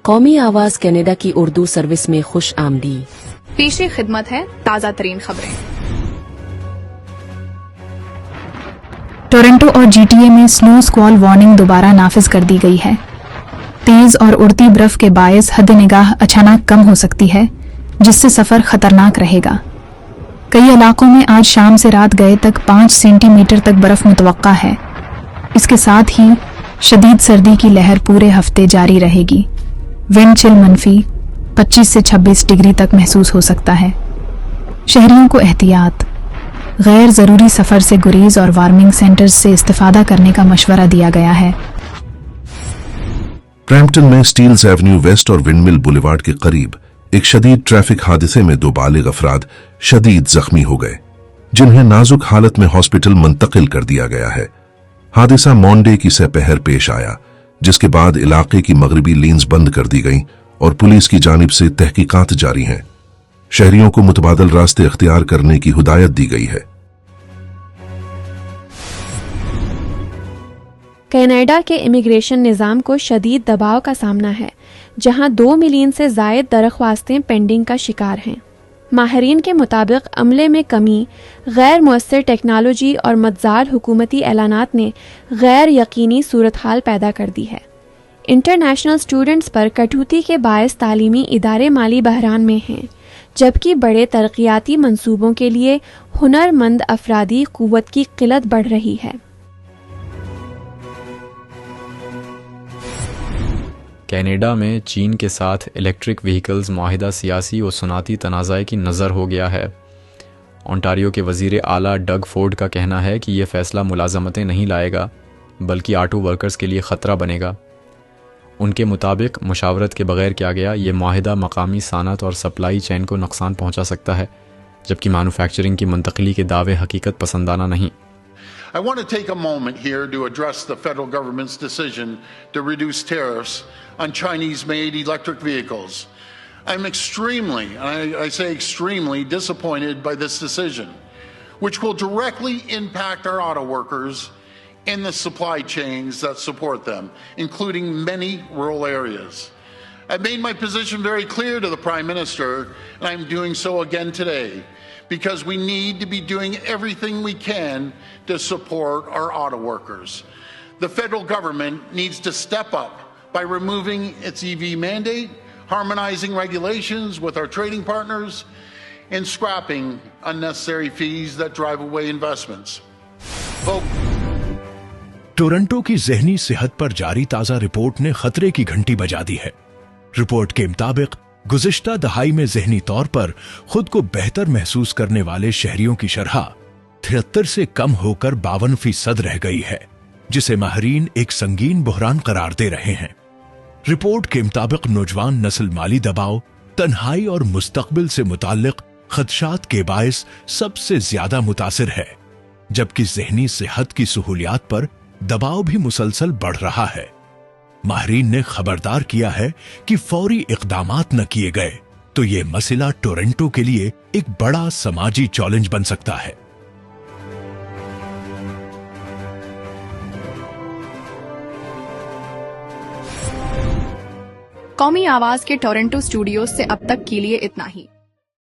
قومی آواز کینیڈا کی اردو سروس میں خوش آمدید۔ پیش خدمت ہے تازہ ترین خبریں۔ ٹورنٹو اور جی ٹی اے میں سنو اسکوال وارننگ دوبارہ نافذ کر دی گئی ہے۔ تیز اور اڑتی برف کے باعث حد نگاہ اچانک کم ہو سکتی ہے، جس سے سفر خطرناک رہے گا۔ کئی علاقوں میں آج شام سے رات گئے تک 5 سینٹی میٹر تک برف متوقع ہے۔ اس کے ساتھ ہی شدید سردی کی لہر پورے ہفتے جاری رہے گی۔ ونڈ چل منفی 25 سے 26 ڈگری تک محسوس ہو سکتا ہے۔ شہریوں کو احتیاط، غیر ضروری سفر سے گریز اور وارمنگ سینٹرز سے استفادہ کرنے کا مشورہ دیا گیا ہے۔ برمپٹن میں سٹیلز ایونیو ویسٹ اور ونڈ مل بولیوارڈ کے قریب ایک شدید ٹریفک حادثے میں 2 بالغ افراد شدید زخمی ہو گئے، جنہیں نازک حالت میں ہاسپٹل منتقل کر دیا گیا ہے۔ حادثہ مانڈے کی سپہر پیش آیا، جس کے بعد علاقے کی مغربی لینز بند کر دی گئیں اور پولیس کی جانب سے تحقیقات جاری ہیں۔ شہریوں کو متبادل راستے اختیار کرنے کی ہدایت دی گئی ہے۔ کینیڈا کے امیگریشن نظام کو شدید دباؤ کا سامنا ہے، جہاں 2 ملین سے زائد درخواستیں پینڈنگ کا شکار ہیں۔ ماہرین کے مطابق عملے میں کمی، غیر مؤثر ٹیکنالوجی اور متضاد حکومتی اعلانات نے غیر یقینی صورتحال پیدا کر دی ہے۔ انٹرنیشنل اسٹوڈنٹس پر کٹوتی کے باعث تعلیمی ادارے مالی بحران میں ہیں، جبکہ بڑے ترقیاتی منصوبوں کے لیے ہنر مند افرادی قوت کی قلت بڑھ رہی ہے۔ کینیڈا میں چین کے ساتھ الیکٹرک وہیکلز معاہدہ سیاسی و صنعتی تنازع کی نظر ہو گیا ہے۔ اونٹاریو کے وزیر اعلیٰ ڈگ فورڈ کا کہنا ہے کہ یہ فیصلہ ملازمتیں نہیں لائے گا، بلکہ آٹو ورکرز کے لیے خطرہ بنے گا۔ ان کے مطابق مشاورت کے بغیر کیا گیا یہ معاہدہ مقامی صنعت اور سپلائی چین کو نقصان پہنچا سکتا ہے، جبکہ مینوفیکچرنگ کی منتقلی کے دعوے حقیقت پسندانہ نہیں۔ I want to take a moment here to address the federal government's decision to reduce tariffs on Chinese-made electric vehicles. I'm extremely, and I say extremely, disappointed by this decision, which will directly impact our auto workers in the supply chains that support them, including many rural areas. I've made my position very clear to the Prime Minister, and I'm doing so again today, because we need to be doing everything we can to support our auto workers. The federal government needs to step up by removing its EV mandate, harmonizing regulations with our trading partners, and scrapping unnecessary fees that drive away investments. Toronto کی ذہنی صحت پر جاری تازہ report نے خطرے کی گھنٹی بجا دی ہے۔ رپورٹ کے مطابق گزشتہ دہائی میں ذہنی طور پر خود کو بہتر محسوس کرنے والے شہریوں کی شرح 73 سے کم ہو کر 52% رہ گئی ہے، جسے ماہرین ایک سنگین بحران قرار دے رہے ہیں۔ رپورٹ کے مطابق نوجوان نسل مالی دباؤ، تنہائی اور مستقبل سے متعلق خدشات کے باعث سب سے زیادہ متاثر ہے، جبکہ ذہنی صحت کی سہولیات پر دباؤ بھی مسلسل بڑھ رہا ہے۔ ماہرین نے خبردار کیا ہے کہ فوری اقدامات نہ کیے گئے تو یہ مسئلہ ٹورنٹو کے لیے ایک بڑا سماجی چیلنج بن سکتا ہے۔ قومی آواز کے ٹورنٹو اسٹوڈیوز سے اب تک کے لیے اتنا ہی۔